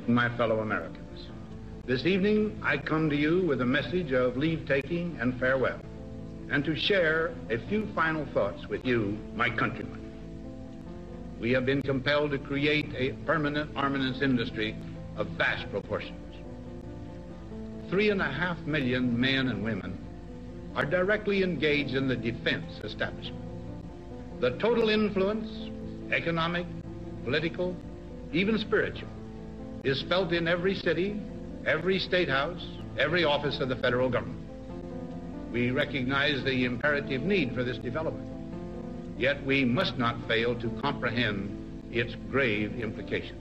my fellow Americans. This evening, I come to you with a message of leave-taking and farewell, and to share a few final thoughts with you, my countrymen. We have been compelled to create a permanent armaments industry of vast proportions. 3.5 million men and women are directly engaged in the defense establishment. The total influence, economic, political, even spiritual, is felt in every city, every state house, every office of the federal government. We recognize the imperative need for this development, yet we must not fail to comprehend its grave implications.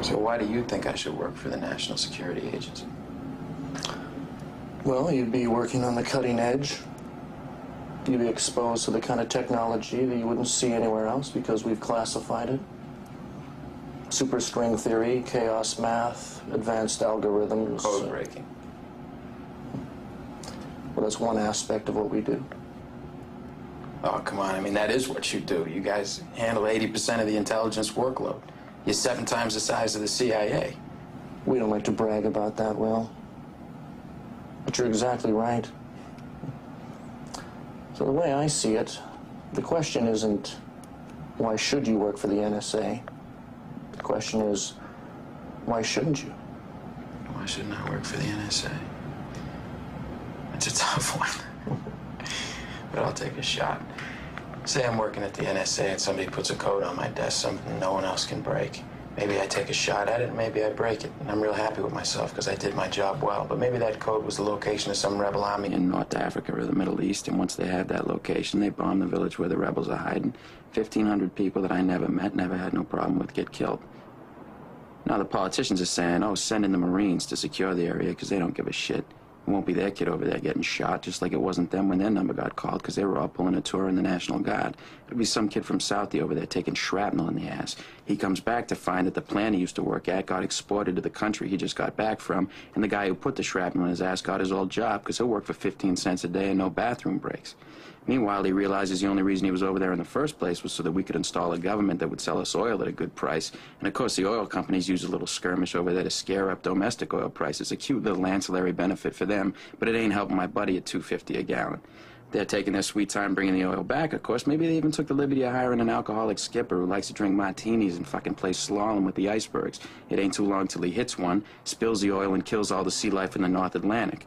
So why do you think I should work for the National Security Agency? Well, you'd be working on the cutting edge. You'd be exposed to the kind of technology that you wouldn't see anywhere else because we've classified it. Superstring theory, chaos math, advanced algorithms. Code breaking. Well, that's one aspect of what we do. Oh, come on. I mean, that is what you do. You guys handle 80% of the intelligence workload. You're 7 times the size of the CIA. We don't like to brag about that, Will. But you're exactly right. So the way I see it, the question isn't, why should you work for the NSA? The question is, why shouldn't you? Why shouldn't I work for the NSA? That's a tough one. But I'll take a shot. Say I'm working at the NSA and somebody puts a code on my desk, something no one else can break. Maybe I take a shot at it, and maybe I break it. And I'm real happy with myself because I did my job well. But maybe that code was the location of some rebel army in North Africa or the Middle East, and once they had that location, they bombed the village where the rebels are hiding. 1,500 people that I never met, never had no problem with, get killed. Now the politicians are saying, oh, send in the Marines to secure the area because they don't give a shit. It won't be their kid over there getting shot, just like it wasn't them when their number got called because they were all pulling a tour in the National Guard. It'll be some kid from Southie over there taking shrapnel in the ass. He comes back to find that the plant he used to work at got exported to the country he just got back from, and the guy who put the shrapnel in his ass got his old job because he'll work for 15 cents a day and no bathroom breaks. Meanwhile, he realizes the only reason he was over there in the first place was so that we could install a government that would sell us oil at a good price. And of course, the oil companies use a little skirmish over there to scare up domestic oil prices. A cute little ancillary benefit for them, but it ain't helping my buddy at $2.50 a gallon. They're taking their sweet time bringing the oil back, of course. Maybe they even took the liberty of hiring an alcoholic skipper who likes to drink martinis and fucking play slalom with the icebergs. It ain't too long till he hits one, spills the oil, and kills all the sea life in the North Atlantic.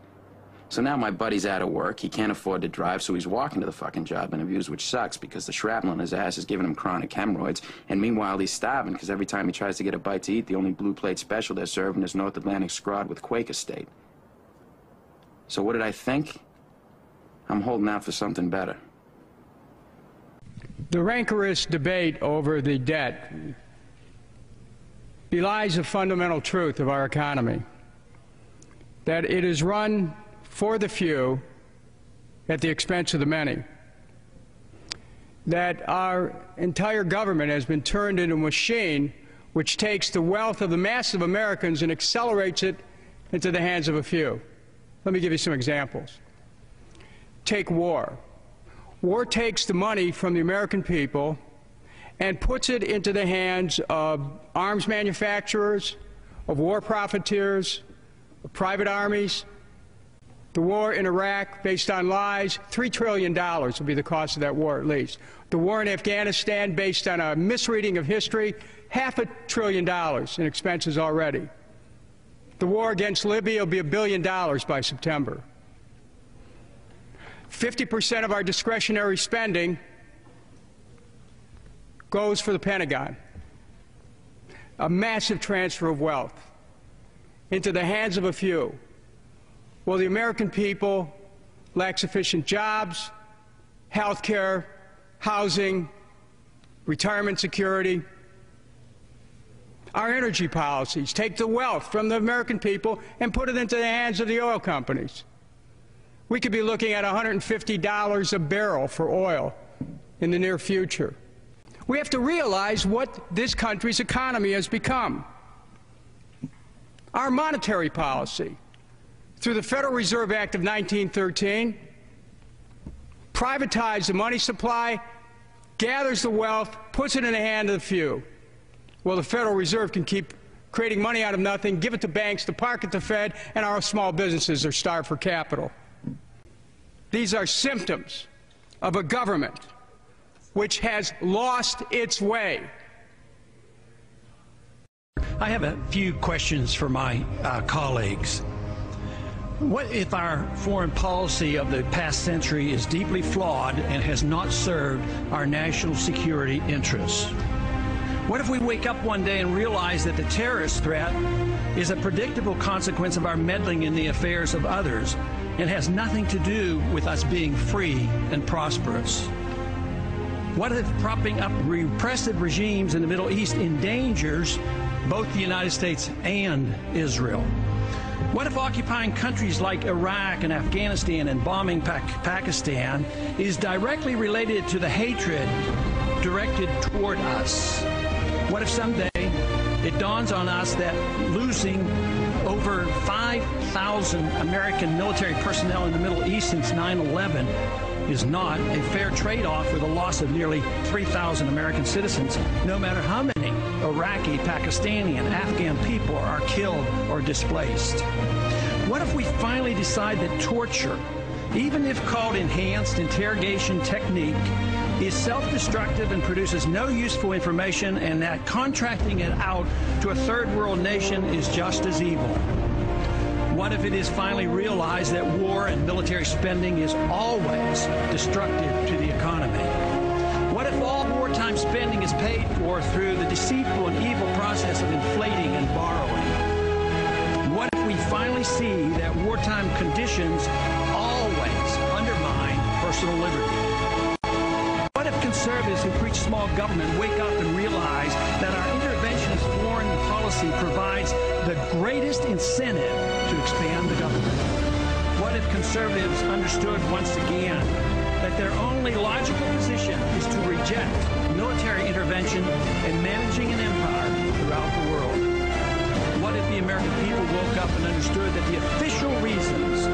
So now my buddy's out of work, he can't afford to drive, so he's walking to the fucking job interviews, which sucks because the shrapnel in his ass is giving him chronic hemorrhoids, and meanwhile he's starving because every time he tries to get a bite to eat, the only blue plate special they're serving is North Atlantic scrod with Quaker State. So what did I think? I'm holding out for something better. The rancorous debate over the debt belies the fundamental truth of our economy, that it is run for the few at the expense of the many, that our entire government has been turned into a machine which takes the wealth of the mass of Americans and accelerates it into the hands of a few. Let me give you some examples. Take war. War takes the money from the American people and puts it into the hands of arms manufacturers, of war profiteers, of private armies. The war in Iraq, based on lies, $3 trillion will be the cost of that war at least. The war in Afghanistan, based on a misreading of history, $500 billion in expenses already. The war against Libya will be $1 billion by September. 50% of our discretionary spending goes for the Pentagon. A massive transfer of wealth into the hands of a few. Well, the American people lack sufficient jobs, health care, housing, retirement security. Our energy policies take the wealth from the American people and put it into the hands of the oil companies. We could be looking at $150 a barrel for oil in the near future. We have to realize what this country's economy has become. Our monetary policy, through the Federal Reserve Act of 1913, privatized the money supply, gathers the wealth, puts it in the hand of the few. Well, the Federal Reserve can keep creating money out of nothing, give it to banks, to park at the Fed, and our small businesses are starved for capital. These are symptoms of a government which has lost its way. I have a few questions for my colleagues. What if our foreign policy of the past century is deeply flawed and has not served our national security interests? What if we wake up one day and realize that the terrorist threat is a predictable consequence of our meddling in the affairs of others and has nothing to do with us being free and prosperous? What if propping up repressive regimes in the Middle East endangers both the United States and Israel? What if occupying countries like Iraq and Afghanistan and bombing Pakistan is directly related to the hatred directed toward us? What if someday it dawns on us that losing over 5,000 American military personnel in the Middle East since 9/11 is not a fair trade-off for the loss of nearly 3,000 American citizens, no matter how many Iraqi, Pakistani, and Afghan people are killed or displaced? What if we finally decide that torture, even if called enhanced interrogation technique, is self-destructive and produces no useful information, and that contracting it out to a third world nation is just as evil? What if it is finally realized that war and military spending is always destructive to the economy? What if all wartime spending is paid for through the deceitful and evil process of inflating and borrowing? What if we finally see that wartime conditions always undermine personal liberty? What if conservatives who preach small government wake up and realize that our interventionist foreign policy provides the greatest incentive to expand the government? What if conservatives understood once again that their only logical position is to reject military intervention and managing an empire throughout the world? What if the American people woke up and understood that the official reasons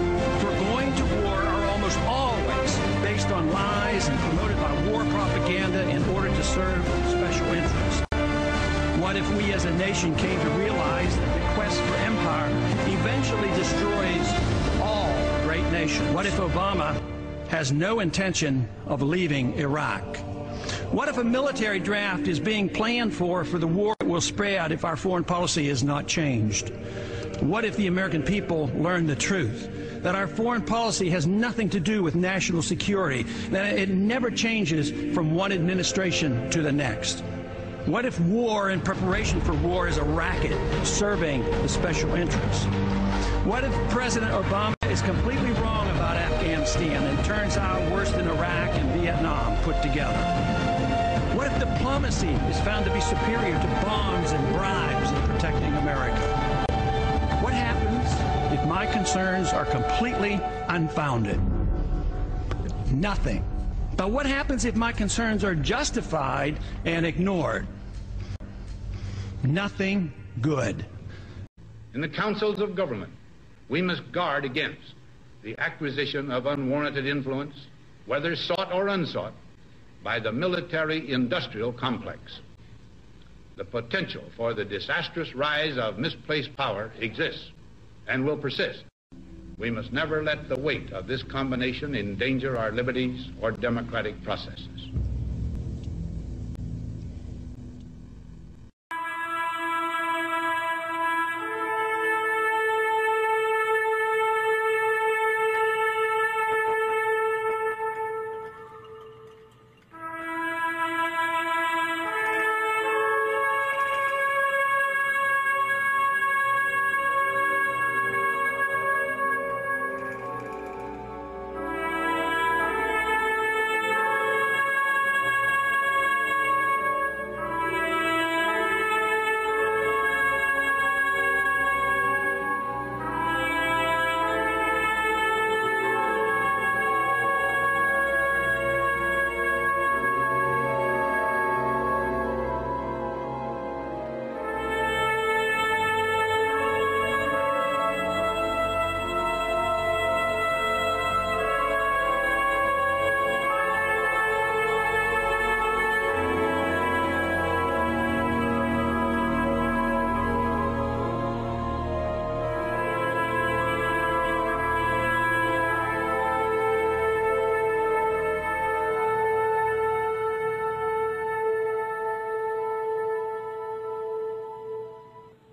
for going to war are almost always based on lies and promoted by war propaganda in order to serve special interests? What if we as a nation came to realize that the quest for empire eventually destroys all great nations? What if Obama has no intention of leaving Iraq? What if a military draft is being planned for the war that will spread if our foreign policy is not changed? What if the American people learn the truth, that our foreign policy has nothing to do with national security, that it never changes from one administration to the next? What if war and preparation for war is a racket serving the special interests? What if President Obama is completely wrong about Afghanistan and turns out worse than Iraq and Vietnam put together? What if diplomacy is found to be superior to bombs and bribes in protecting America? What happens if my concerns are completely unfounded? Nothing. But what happens if my concerns are justified and ignored? Nothing good. In the councils of government, we must guard against the acquisition of unwarranted influence, whether sought or unsought, by the military-industrial complex. The potential for the disastrous rise of misplaced power exists and will persist. We must never let the weight of this combination endanger our liberties or democratic processes.